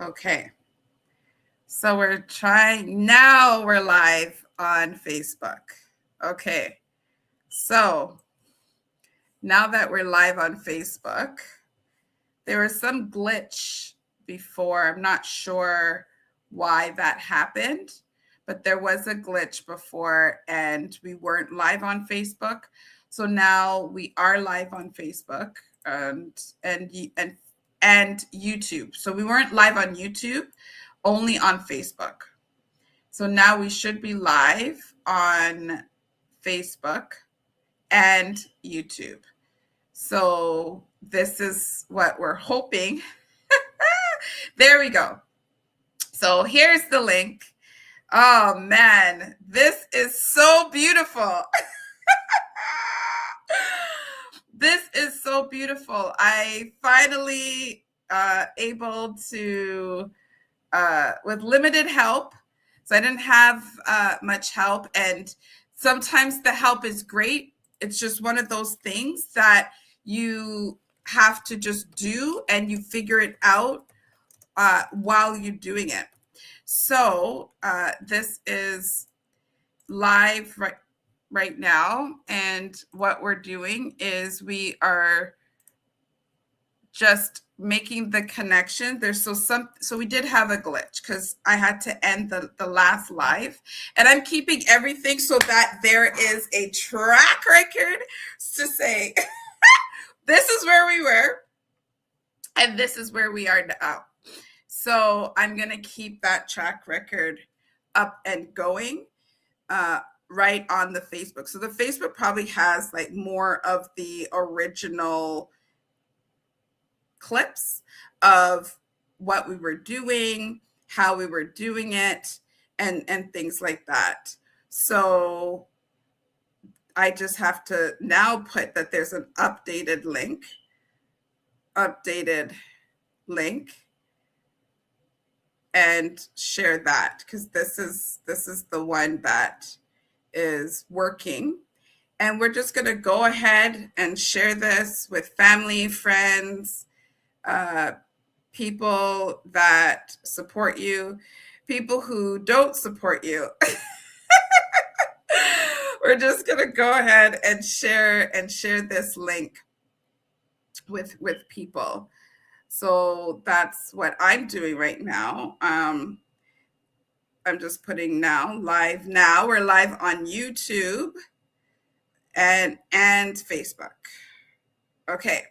Okay. So we're trying, now we're live on Facebook. Okay. So now that we're live on Facebook, there was some glitch before. I'm not sure why that happened, but there was a glitch before and we weren't live on Facebook. So now we are live on Facebook and YouTube. So we weren't live on YouTube, only on Facebook. So now we should be live on Facebook and YouTube. So this is what we're hoping. There we go. So here's the link. Oh man, this is so beautiful. This is so beautiful. I finally able to, with limited help. So I didn't have much help, and sometimes the help is great. It's just one of those things that you have to just do and you figure it out while you're doing it. So this is live right now, and what we're doing is we are just making the connection. So we did have a glitch because I had to end the last live, and I'm keeping everything so that there is a track record to say this is where we were and this is where we are now. So I'm going to keep that track record up and going right on the Facebook. So the Facebook probably has like more of the original clips of what we were doing, how we were doing it, and things like that. So I just have to now put that there's an updated link, and share that, because this is the one that is working. And we're just going to go ahead and share this with family, friends, people that support you, people who don't support you. We're just going to go ahead and share this link with people. So that's what I'm doing right now. I'm just putting live now. We're live on YouTube and Facebook. Okay.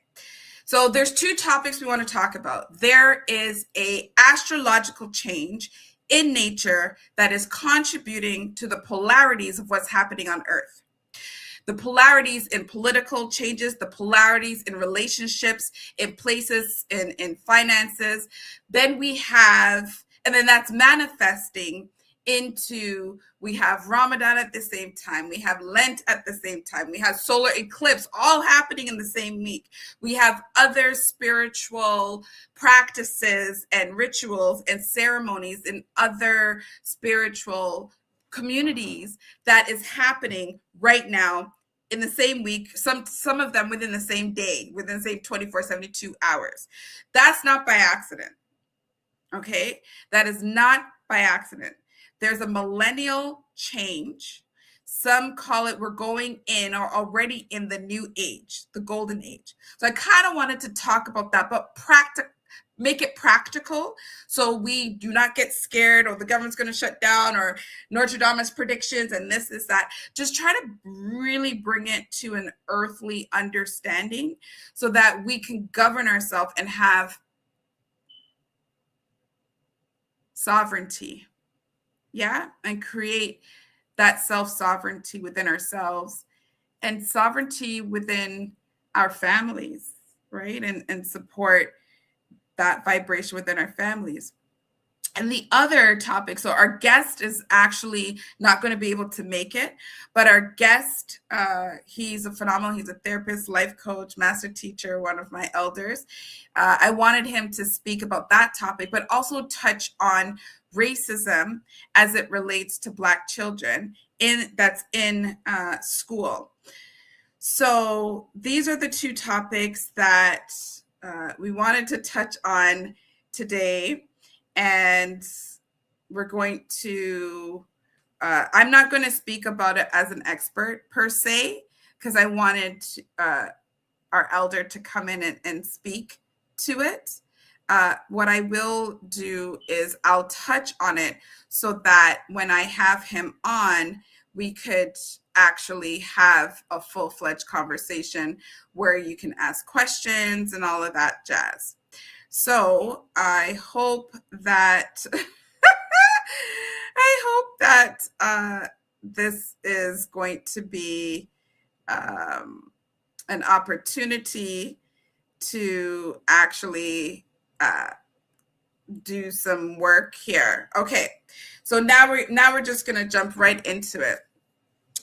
So there's two topics we want to talk about. There is a astrological change in nature that is contributing to the polarities of what's happening on Earth. The polarities in political changes, the polarities in relationships, in places, in finances. Then we have, and then that's manifesting into, we have Ramadan at the same time, we have Lent at the same time, we have solar eclipse all happening in the same week. We have other spiritual practices and rituals and ceremonies in other spiritual communities that is happening right now in the same week, some of them within the same day, within the same 24, 72 hours. That's not by accident. Okay? That is not by accident. There's a millennial change. Some call it we're going in or already in the new age, the golden age. So I kind of wanted to talk about that, but make it practical so we do not get scared or the government's going to shut down or Notre Dame's predictions and this is that. Just try to really bring it to an earthly understanding so that we can govern ourselves and have sovereignty. Yeah, and create that self-sovereignty within ourselves and sovereignty within our families, right? And support that vibration within our families. And the other topic, so our guest is actually not going to be able to make it, but our guest, he's a phenomenal, he's a therapist, life coach, master teacher, one of my elders. I wanted him to speak about that topic, but also touch on racism as it relates to Black children that's in school. So these are the two topics that we wanted to touch on today. and we're going to, I'm not going to speak about it as an expert per se, because I wanted our elder to come in and speak to it. What I will do is I'll touch on it so that when I have him on, we could actually have a full-fledged conversation where you can ask questions and all of that jazz. So I hope that this is going to be an opportunity to actually do some work here. Okay, so now we're just going to jump right into it.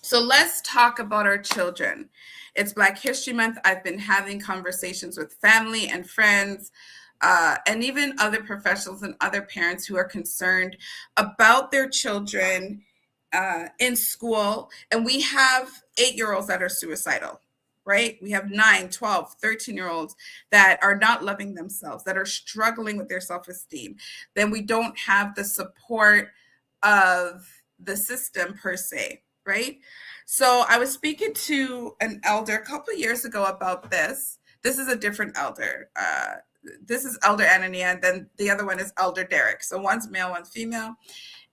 So let's talk about our children. It's Black History Month. I've been having conversations with family and friends, and even other professionals and other parents who are concerned about their children in school. And we have 8-year-olds that are suicidal, right? We have 9, 12, 13-year-olds that are not loving themselves, that are struggling with their self-esteem. Then we don't have the support of the system per se, right? So I was speaking to an elder a couple of years ago about this. This is a different elder. This is Elder Anania, and then the other one is Elder Derek. So one's male, one's female,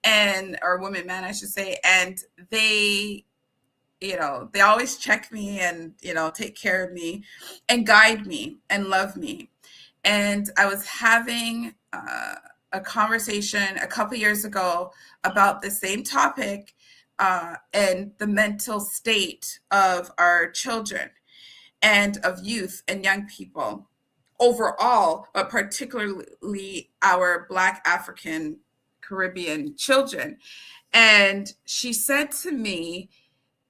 or woman, man, I should say. And they always check me and, take care of me and guide me and love me. And I was having a conversation a couple years ago about the same topic and the mental state of our children and of youth and young people overall, but particularly our Black African Caribbean children. And she said to me,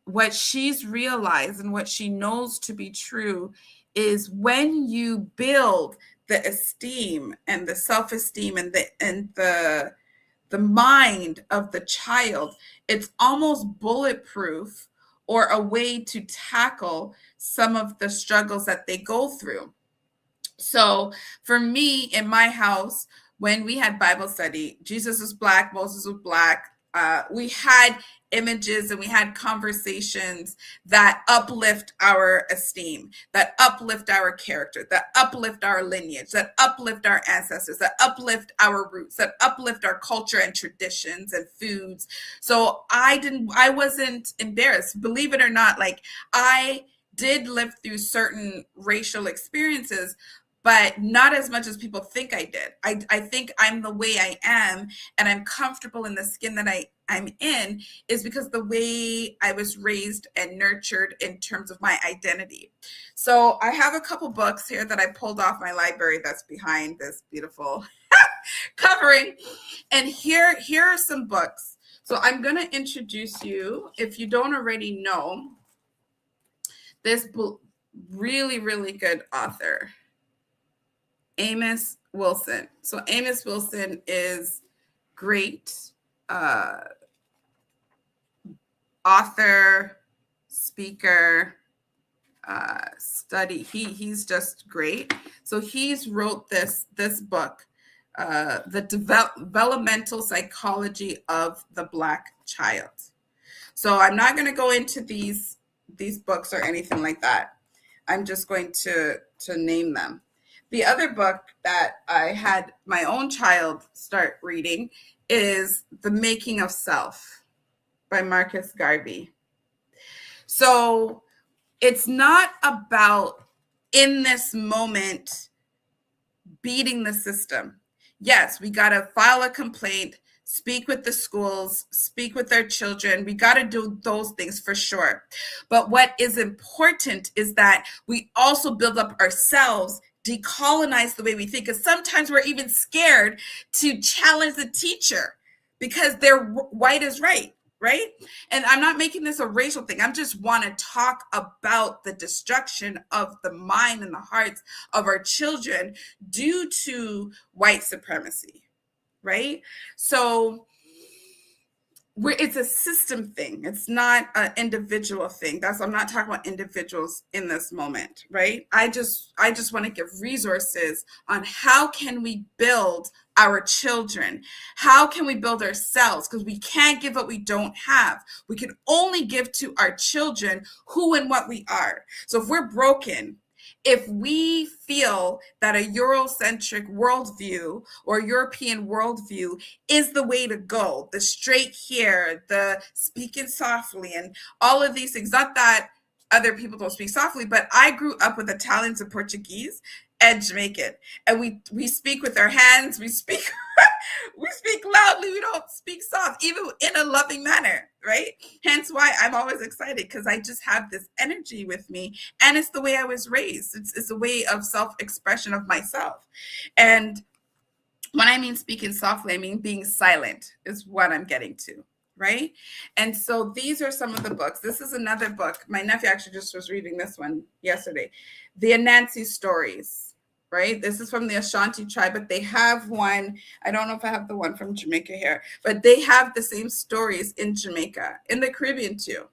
what she's realized and what she knows to be true is when you build the esteem and the self-esteem and the mind of the child, it's almost bulletproof or a way to tackle some of the struggles that they go through. So for me, in my house, when we had Bible study, Jesus was Black, Moses was Black. We had images and we had conversations that uplift our esteem, that uplift our character, that uplift our lineage, that uplift our ancestors, that uplift our roots, that uplift our culture and traditions and foods. So I wasn't embarrassed. Believe it or not, like I did live through certain racial experiences, but not as much as people think I did. I think I'm the way I am and I'm comfortable in the skin that I'm in is because the way I was raised and nurtured in terms of my identity. So I have a couple books here that I pulled off my library that's behind this beautiful covering. And here are some books. So I'm going to introduce you, if you don't already know, this really, really good author, Amos Wilson. So Amos Wilson is great author, speaker, study. He's just great. So he's wrote this book, The Developmental Psychology of the Black Child. So I'm not going to go into these books or anything like that. I'm just going to name them. The other book that I had my own child start reading is The Making of Self by Marcus Garvey. So it's not about in this moment beating the system. Yes, we got to file a complaint, speak with the schools, speak with our children. We got to do those things for sure. But what is important is that we also build up ourselves, decolonize the way we think, because sometimes we're even scared to challenge the teacher because they're white is right? And I'm not making this a racial thing. I just want to talk about the destruction of the mind and the hearts of our children due to white supremacy, right? So it's a system thing. It's not an individual thing. I'm not talking about individuals in this moment, right? I just want to give resources on how can we build our children? How can we build ourselves? Because we can't give what we don't have. We can only give to our children who and what we are. So if we're broken, if we feel that a Eurocentric worldview or European worldview is the way to go, the straight here, the speaking softly, and all of these things, not that other people don't speak softly, but I grew up with Italians and Portuguese and Jamaican, and we speak with our hands, we speak we speak loudly, we don't speak soft, even in a loving manner, right? Hence why I'm always excited, because I just have this energy with me, and it's the way I was raised. It's a way of self-expression of myself. And when I mean speaking softly, I mean being silent is what I'm getting to, right? And so these are some of the books. This is another book. My nephew actually just was reading this one yesterday. The Anansi Stories, right? This is from the Ashanti tribe, but they have one. I don't know if I have the one from Jamaica here, but they have the same stories in Jamaica, in the Caribbean too.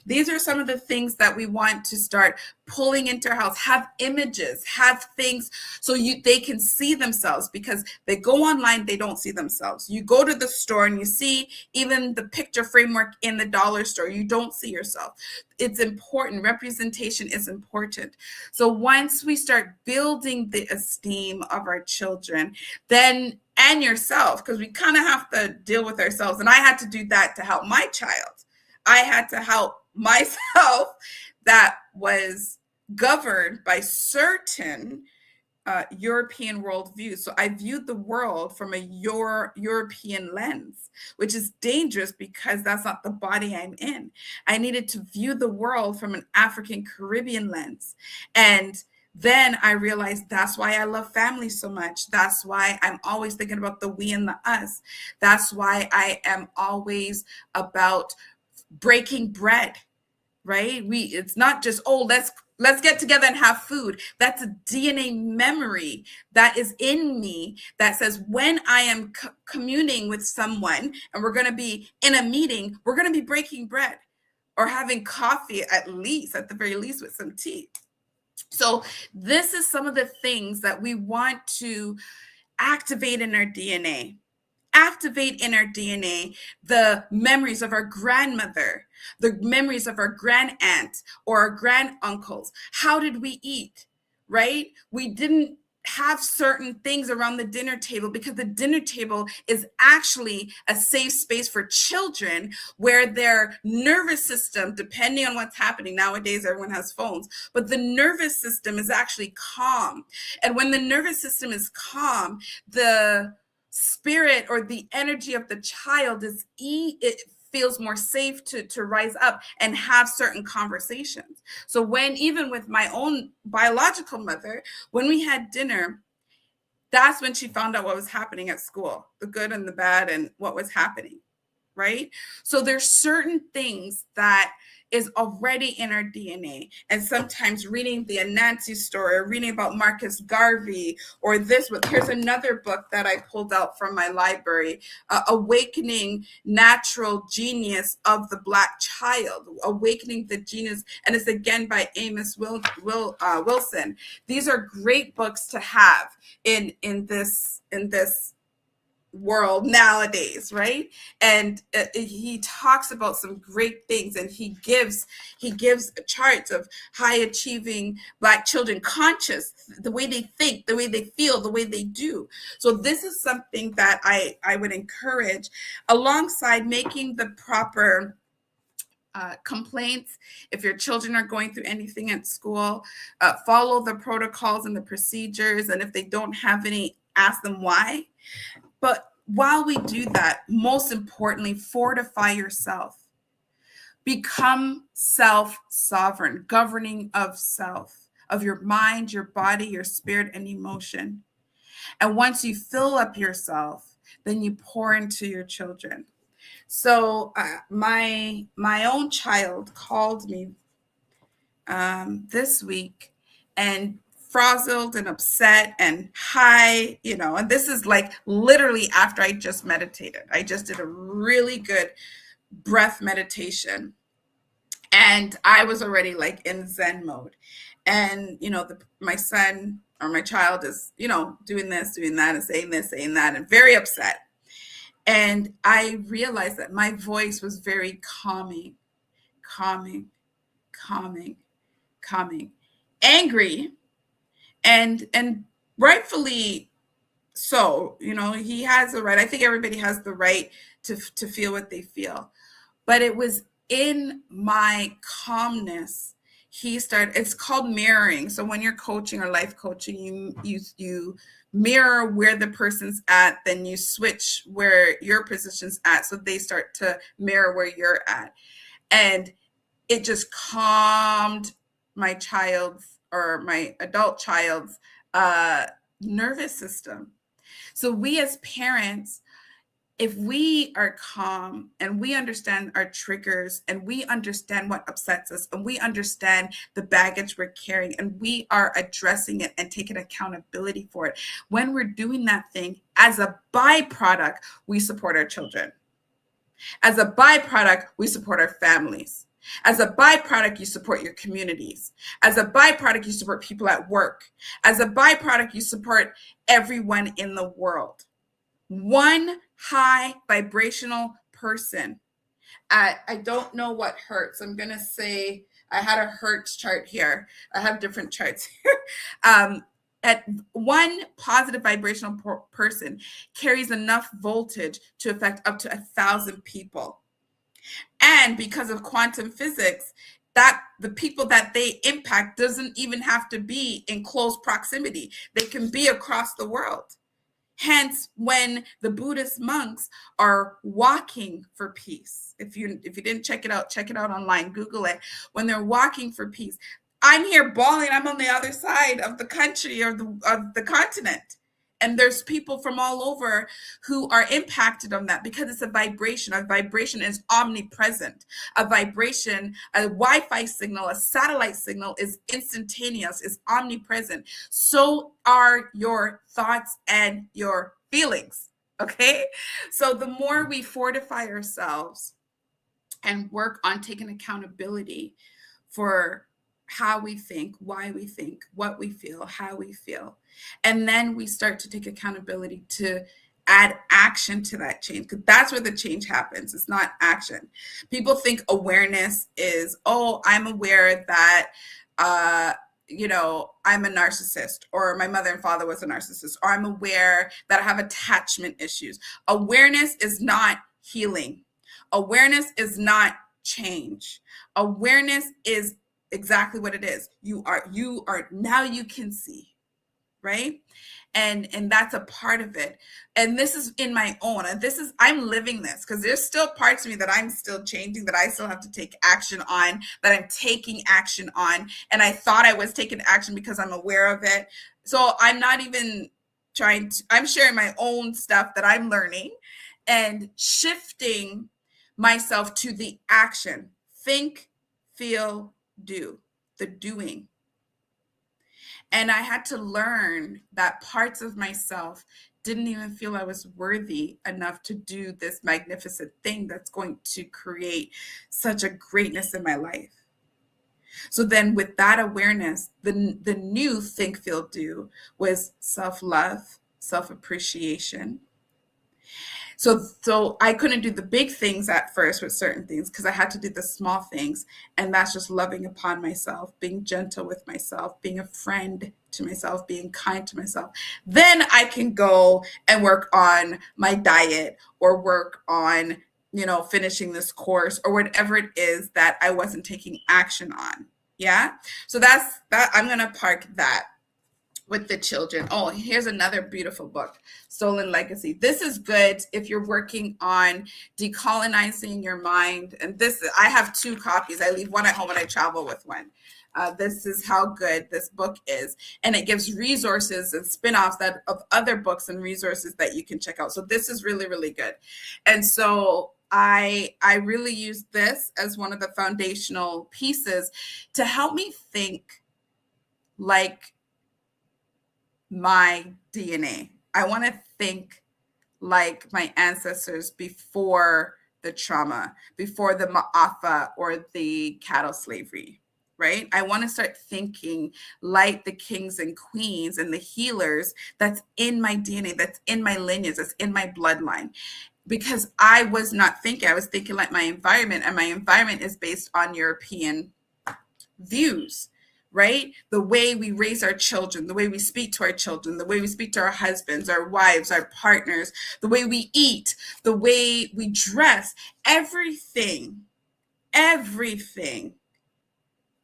These are some of the things that we want to start pulling into our house. Have images, have things so they can see themselves, because they go online, they don't see themselves. You go to the store and you see even the picture framework in the dollar store, you don't see yourself. It's important. Representation is important. So once we start building the esteem of our children, then, and yourself, because we kind of have to deal with ourselves. And I had to do that to help my child. I had to help myself that was governed by certain European worldviews. So I viewed the world from a European lens, which is dangerous because that's not the body I'm in. I needed to view the world from an African Caribbean lens. And then I realized that's why I love family so much. That's why I'm always thinking about the we and the us. That's why I am always about breaking bread, right? It's not just, oh, let's get together and have food. That's a DNA memory that is in me that says when I am communing with someone and we're going to be in a meeting, we're going to be breaking bread or having coffee, at the very least with some tea. So this is some of the things that we want to activate in our DNA. Activate in our DNA the memories of our grandmother, the memories of our grandaunt or our granduncles. How did we eat, right? We didn't have certain things around the dinner table because the dinner table is actually a safe space for children where their nervous system, depending on what's happening nowadays, everyone has phones, but the nervous system is actually calm. And when the nervous system is calm, the spirit or the energy of the child it feels more safe to rise up and have certain conversations. So even with my own biological mother, when we had dinner, that's when she found out what was happening at school, the good and the bad and what was happening, right? So there's certain things that is already in our DNA. And sometimes reading the Anansi story or reading about Marcus Garvey or this book, here's another book that I pulled out from my library, Awakening Natural Genius of the Black Child, Awakening the Genius. And it's again by Amos Wilson. These are great books to have in this world nowadays, right? And he talks about some great things, and he gives charts of high achieving Black children, conscious, the way they think, the way they feel, the way they do. So this is something that I would encourage, alongside making the proper complaints. If your children are going through anything at school, follow the protocols and the procedures, and if they don't have any, ask them why. But while we do that, most importantly, fortify yourself. Become self-sovereign, governing of self, of your mind, your body, your spirit, and emotion. And once you fill up yourself, then you pour into your children. So my own child called me this week and frazzled and upset and high, and this is like literally after I just meditated. I just did a really good breath meditation, and I was already like in Zen mode. And, my son or my child is, doing this, doing that, and saying this, saying that, and very upset. And I realized that my voice was very calming, calming, calming, calming, angry, and rightfully so. He has the right. I think everybody has the right to feel what they feel. But it was in my calmness. It's called mirroring. So when you're coaching or life coaching, you mirror where the person's at, then you switch where your position's at, so they start to mirror where you're at. And it just calmed my child's, or my adult child's, nervous system. So we as parents, if we are calm and we understand our triggers and we understand what upsets us and we understand the baggage we're carrying and we are addressing it and taking accountability for it, when we're doing that thing, as a byproduct, we support our children. As a byproduct, we support our families. As a byproduct, you support your communities. As a byproduct, you support people at work. As a byproduct, you support everyone in the world. One high vibrational person I don't know what hurts. I'm going to say I had a Hertz chart here. I have different charts here. At one positive vibrational person carries enough voltage to affect up to 1,000 people. And because of quantum physics, that the people that they impact doesn't even have to be in close proximity. They can be across the world. Hence, when the Buddhist monks are walking for peace, if you didn't check it out online, Google it. When they're walking for peace, I'm here bawling. I'm on the other side of the country or of the continent. And there's people from all over who are impacted on that because it's a vibration. A vibration is omnipresent. A vibration, a Wi-Fi signal, a satellite signal is instantaneous, is omnipresent. So are your thoughts and your feelings, okay? So the more we fortify ourselves and work on taking accountability for how we think, why we think, what we feel, how we feel. And then we start to take accountability to add action to that change, because that's where the change happens. It's not action. People think awareness is, oh, I'm aware that, I'm a narcissist, or my mother and father was a narcissist, or I'm aware that I have attachment issues. Awareness is not healing. Awareness is not change. Awareness is exactly what it is. You are now, you can see, right? And that's a part of it. And this is in my own, and I'm living this, because there's still parts of me that I'm still changing, that I still have to take action on, that I'm taking action on. And I thought I was taking action because I'm aware of it. So I'm not even I'm sharing my own stuff that I'm learning and shifting myself to the action. Think, feel, do, the doing. And I had to learn that parts of myself didn't even feel I was worthy enough to do this magnificent thing that's going to create such a greatness in my life. So then with that awareness, the new think, feel, do was self-love, self-appreciation. So I couldn't do the big things at first with certain things, because I had to do the small things. And that's just loving upon myself, being gentle with myself, being a friend to myself, being kind to myself. Then I can go and work on my diet, or work on, finishing this course, or whatever it is that I wasn't taking action on. Yeah. So that's that. I'm going to park that with the children. Oh, here's another beautiful book, Stolen Legacy. This is good if you're working on decolonizing your mind. And I have 2 copies. I leave one at home and I travel with one. This is how good this book is. And it gives resources and spin-offs of other books and resources that you can check out. So this is really, really good. And so I really use this as one of the foundational pieces to help me think like my DNA. I want to think like my ancestors before the trauma, before the Ma'afa or the cattle slavery, right? I want to start thinking like the kings and queens and the healers that's in my DNA, that's in my lineage, that's in my bloodline. Because I was not thinking, I was thinking like my environment, and my environment is based on European views, right? The way we raise our children, the way we speak to our children, the way we speak to our husbands, our wives, our partners, the way we eat, the way we dress, everything, everything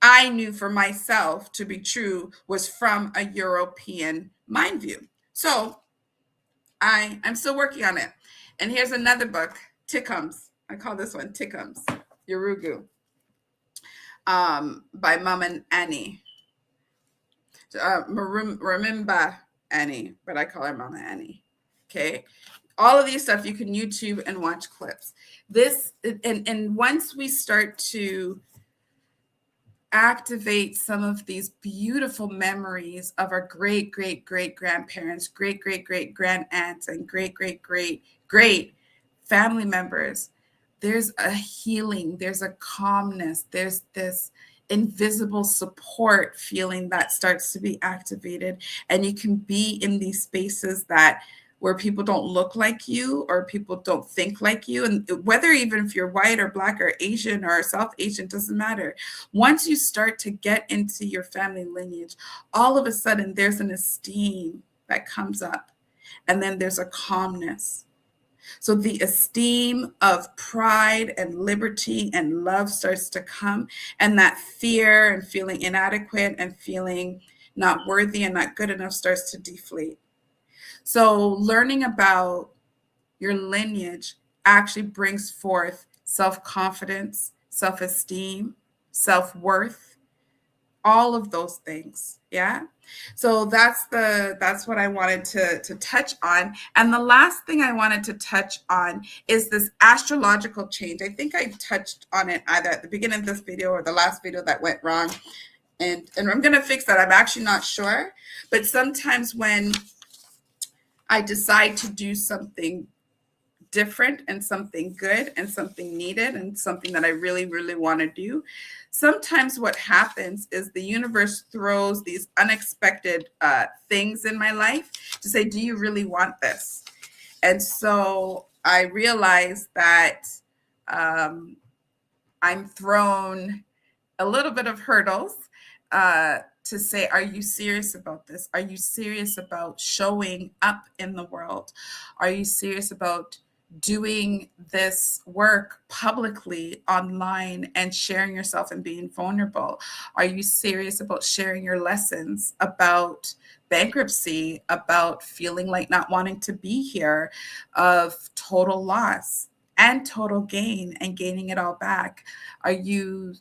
I knew for myself to be true was from a European mind view. So I'm still working on it. And here's another book, Tikkums. I call this one Tikkums, Yorugu, by Mama Annie. Remember Annie, but I call her Mama Annie. Okay. All of these stuff you can YouTube and watch clips. This and once we start to activate some of these beautiful memories of our great great great grandparents, great great great grand aunts, and great great great great family members, there's a healing, there's a calmness, there's this invisible support feeling that starts to be activated. And you can be in these spaces that where people don't look like you or people don't think like you. And whether even if you're white or black or Asian or South Asian, doesn't matter. Once you start to get into your family lineage, all of a sudden there's an esteem that comes up. And then there's a calmness. So the esteem of pride and liberty and love starts to come, and that fear and feeling inadequate and feeling not worthy and not good enough starts to deflate. So learning about your lineage actually brings forth self-confidence, self-esteem, self-worth, all of those things. Yeah. So that's what I wanted to touch on. And the last thing I wanted to touch on is this astrological change. I think I touched on it either at the beginning of this video or the last video that went wrong. And I'm going to fix that. I'm actually not sure. But sometimes when I decide to do something different and something good and something needed and something that I really, really want to do, sometimes what happens is the universe throws these unexpected things in my life to say, do you really want this? And so I realized that I'm thrown a little bit of hurdles to say, are you serious about this? Are you serious about showing up in the world? Are you serious about doing this work publicly online and sharing yourself and being vulnerable? Are you serious about sharing your lessons about bankruptcy, about feeling like not wanting to be here, of total loss and total gain and gaining it all back? Are you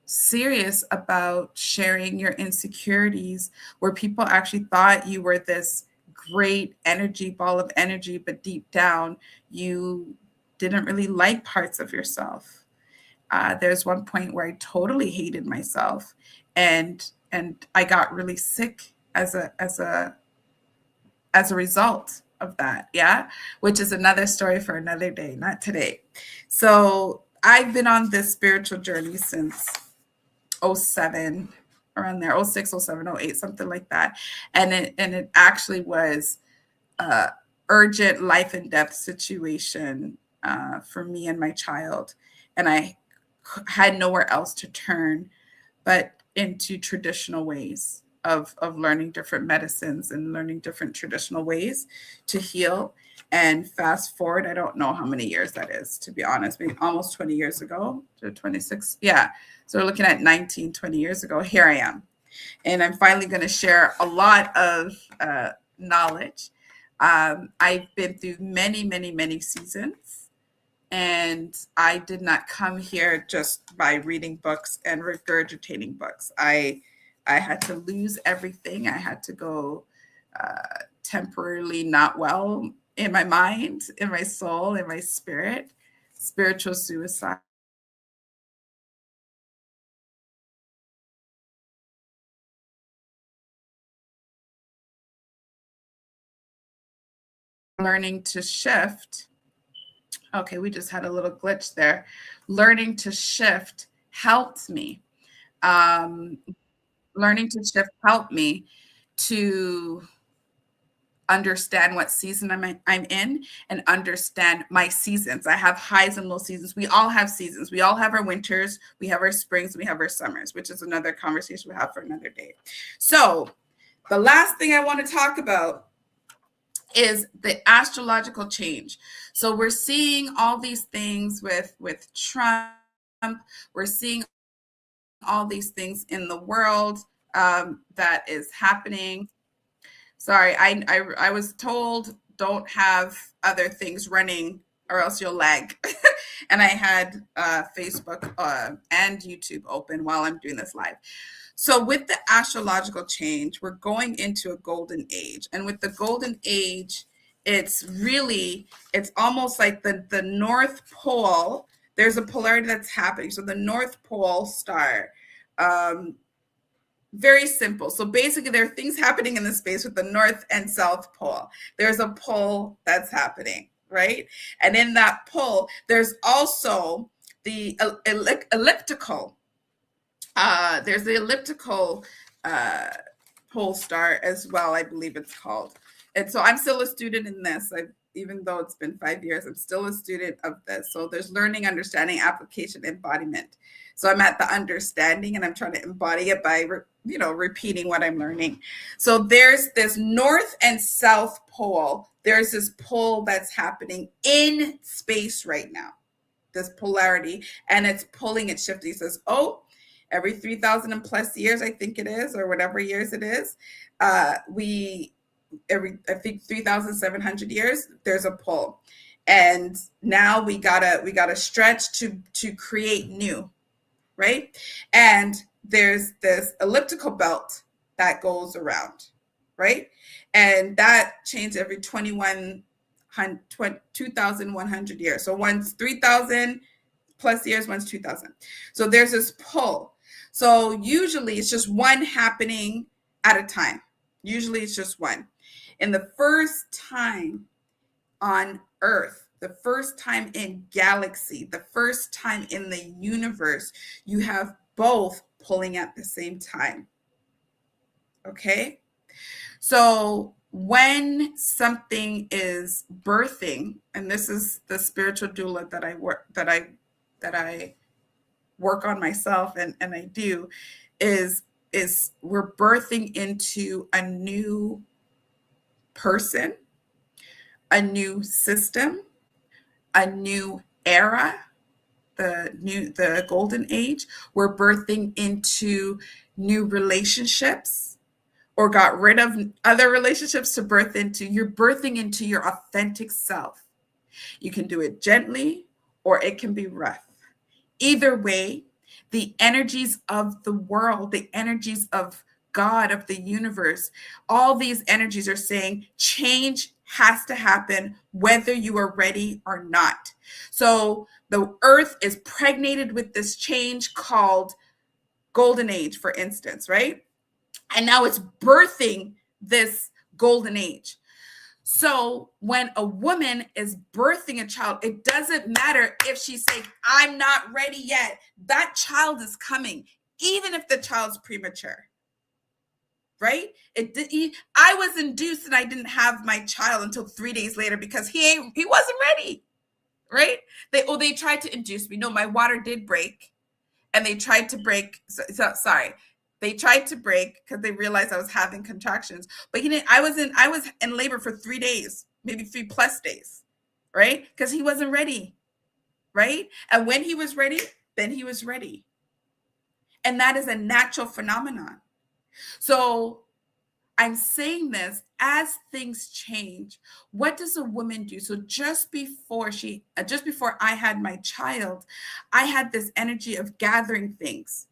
serious about sharing your insecurities where people actually thought you were this great energy, ball of energy, but deep down you didn't really like parts of yourself? There's one point where I totally hated myself, and I got really sick as a result of that. Yeah, which is another story for another day, not today. So I've been on this spiritual journey since 07, around there, 06, 07, 08, something like that. And it actually was a urgent life and death situation for me and my child. And I had nowhere else to turn but into traditional ways of learning different medicines and learning different traditional ways to heal. And fast forward, I don't know how many years that is, to be honest, maybe almost 20 years ago to 26. Yeah. So we're looking at 19, 20 years ago. Here I am. And I'm finally going to share a lot of knowledge. I've been through many, many, many seasons. And I did not come here just by reading books and regurgitating books. I had to lose everything. I had to go temporarily not well in my mind, in my soul, in my spirit, spiritual suicide. learning to shift. Okay, we just had a little glitch there. Learning to shift helped me. Um, Learning to shift helped me to understand what season I'm in and understand my seasons. I have highs and low seasons. We all have seasons. We all have our winters, we have our springs, we have our summers, which is another conversation we have for another day. So the last thing I want to talk about is the astrological change. So we're seeing all these things with Trump. We're seeing all these things in the world that is happening. Sorry, I was told don't have other things running or else you'll lag. And I had Facebook and YouTube open while I'm doing this live. So with the astrological change, we're going into a golden age. And with the golden age, it's almost like the North Pole. There's a polarity that's happening. So the North Pole star, very simple. So basically there are things happening in the space with the North and South Pole. There's a pole that's happening, right? And in that pole, there's also the elliptical. There's the elliptical pole star as well, I believe it's called. And so I'm still a student in this. Even though it's been 5 years, I'm still a student of this. So there's learning, understanding, application, embodiment. So I'm at the understanding and I'm trying to embody it by, repeating what I'm learning. So there's this North and South pole. There's this pole that's happening in space right now, this polarity, and it's pulling, it's shifting. It says, every 3,000 and plus years, I think it is, or whatever years it is, I think 3,700 years, there's a pull. And now we gotta stretch to create new, right? And there's this elliptical belt that goes around, right? And that changes every 2,100 years. So once 3,000 plus years, once 2,000. So there's this pull. So usually it's just one happening at a time. Usually it's just one. And the first time on Earth, the first time in galaxy, the first time in the universe, you have both pulling at the same time. Okay? So when something is birthing, and this is the spiritual doula that I work on myself and I do, is we're birthing into a new person, a new system, a new era, the golden age. We're birthing into new relationships, or got rid of other relationships to birth into. You're birthing into your authentic self. You can do it gently or it can be rough. Either way, the energies of the world, the energies of God, of the universe, all these energies are saying change has to happen whether you are ready or not. So the earth is pregnated with this change called golden age, for instance, right? And now it's birthing this golden age. So when a woman is birthing a child, it doesn't matter if she's saying, I'm not ready yet. That child is coming, even if the child's premature. Right? I was induced and I didn't have my child until 3 days later because he wasn't ready. Right? They tried to induce me. No, my water did break. And they tried to break. Sorry. They tried to break because they realized I was having contractions. But I was in labor for 3 days, maybe 3+ days, right? Because he wasn't ready, right? And when he was ready, then he was ready. And that is a natural phenomenon. So I'm saying this as things change. What does a woman do? So just before I had my child, I had this energy of gathering things.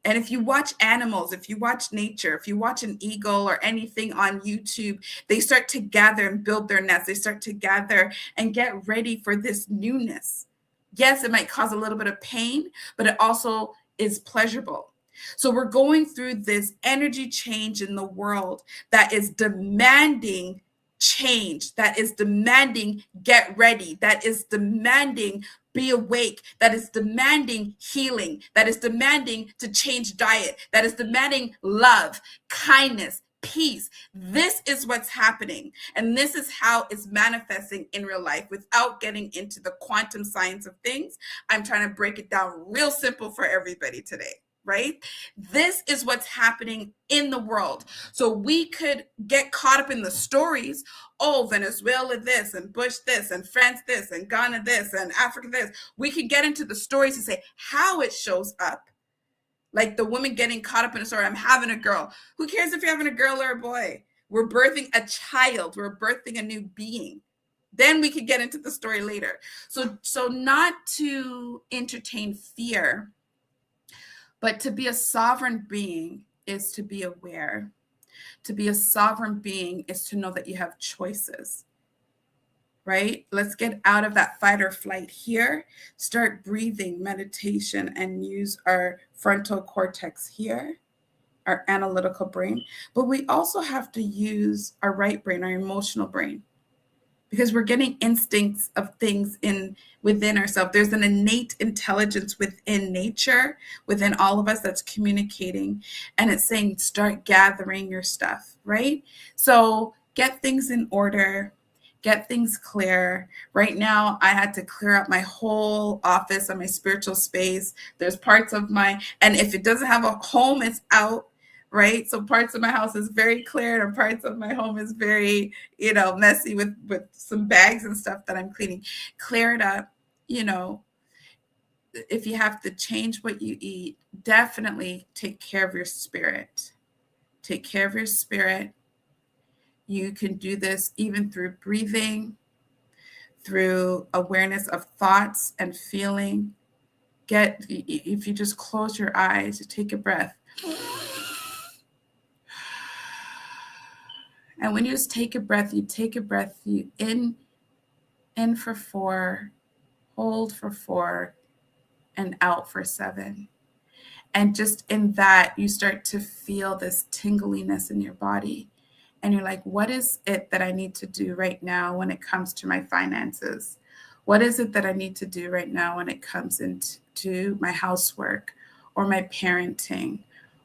And if you watch animals, if you watch nature, if you watch an eagle or anything on YouTube, they start to gather and build their nest. They start to gather and get ready for this newness. Yes, it might cause a little bit of pain, but it also is pleasurable. So we're going through this energy change in the world that is demanding change, that is demanding get ready, that is demanding be awake, that is demanding healing, that is demanding to change diet, that is demanding love, kindness, peace. This is what's happening. And this is how it's manifesting in real life. Without getting into the quantum science of things, I'm trying to break it down real simple for everybody today. Right? This is what's happening in the world. So we could get caught up in the stories. Oh, Venezuela this, and Bush this, and France this, and Ghana this, and Africa this. We could get into the stories and say how it shows up. Like the woman getting caught up in a story. I'm having a girl. Who cares if you're having a girl or a boy? We're birthing a child. We're birthing a new being. Then we could get into the story later. So not to entertain fear, but to be a sovereign being is to be aware. To be a sovereign being is to know that you have choices, right? Let's get out of that fight or flight here. Start breathing, meditation, and use our frontal cortex here, our analytical brain. But we also have to use our right brain, our emotional brain, because we're getting instincts of things within ourselves. There's an innate intelligence within nature, within all of us, that's communicating, and it's saying start gathering your stuff, right? So get things in order, get things clear. Right now, I had to clear up my whole office and my spiritual space. There's parts of and if it doesn't have a home, it's out. Right. So parts of my house is very clear and parts of my home is very, messy with some bags and stuff that I'm cleaning. Clear it up. If you have to change what you eat, definitely take care of your spirit. Take care of your spirit. You can do this even through breathing, through awareness of thoughts and feeling. If you just close your eyes, you take a breath. And when you just take a breath, you in for 4, hold for 4, and out for 7. And just in that, you start to feel this tingliness in your body. And you're like, what is it that I need to do right now when it comes to my finances? What is it that I need to do right now when it comes into my housework or my parenting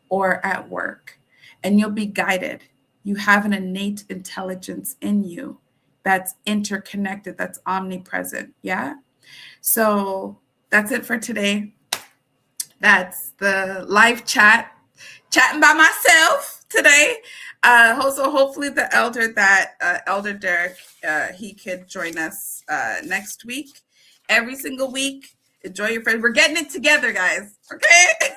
or at work? And you'll be guided. You have an innate intelligence in you that's interconnected, that's omnipresent. Yeah. So that's it for today. That's the live chatting by myself today. Also, hopefully the Elder Derek, he could join us next week. Every single week. Enjoy your friends. We're getting it together, guys. Okay.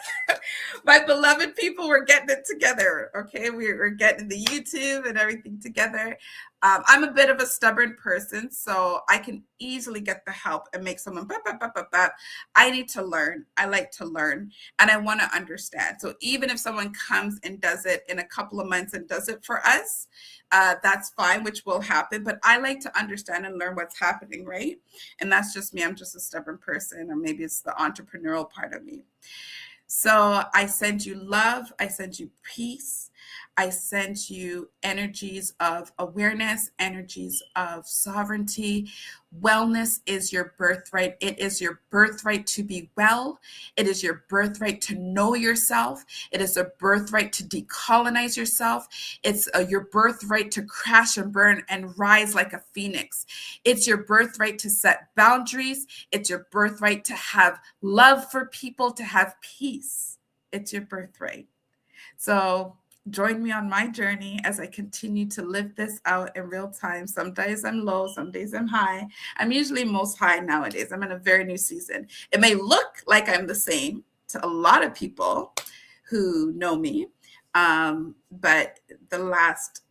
My beloved people, we're getting it together. Okay. We're getting the YouTube and everything together. I'm a bit of a stubborn person, so I can easily get the help and make someone, I need to learn. I like to learn and I want to understand. So even if someone comes and does it in a couple of months and does it for us, that's fine, which will happen. But I like to understand and learn what's happening, right? And that's just me. I'm just a stubborn person, or maybe it's the entrepreneurial part of me. So I send you love. I send you peace. I send you energies of awareness, energies of sovereignty. Wellness is your birthright. It is your birthright to be well. It is your birthright to know yourself. It is a birthright to decolonize yourself. It's your birthright to crash and burn and rise like a phoenix. It's your birthright to set boundaries. It's your birthright to have love for people, to have peace. It's your birthright. So join me on my journey as I continue to live this out in real time. Some days I'm low, some days I'm high. I'm usually most high nowadays. I'm in a very new season. It may look like I'm the same to a lot of people who know me, but the last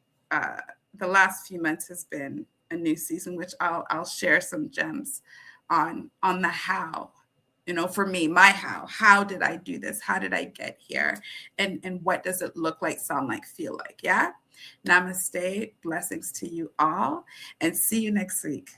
few months has been a new season, which I'll share some gems on the how. For me, my how did I do this? How did I get here? And what does it look like, sound like, feel like? Yeah. Namaste. Blessings to you all, and see you next week.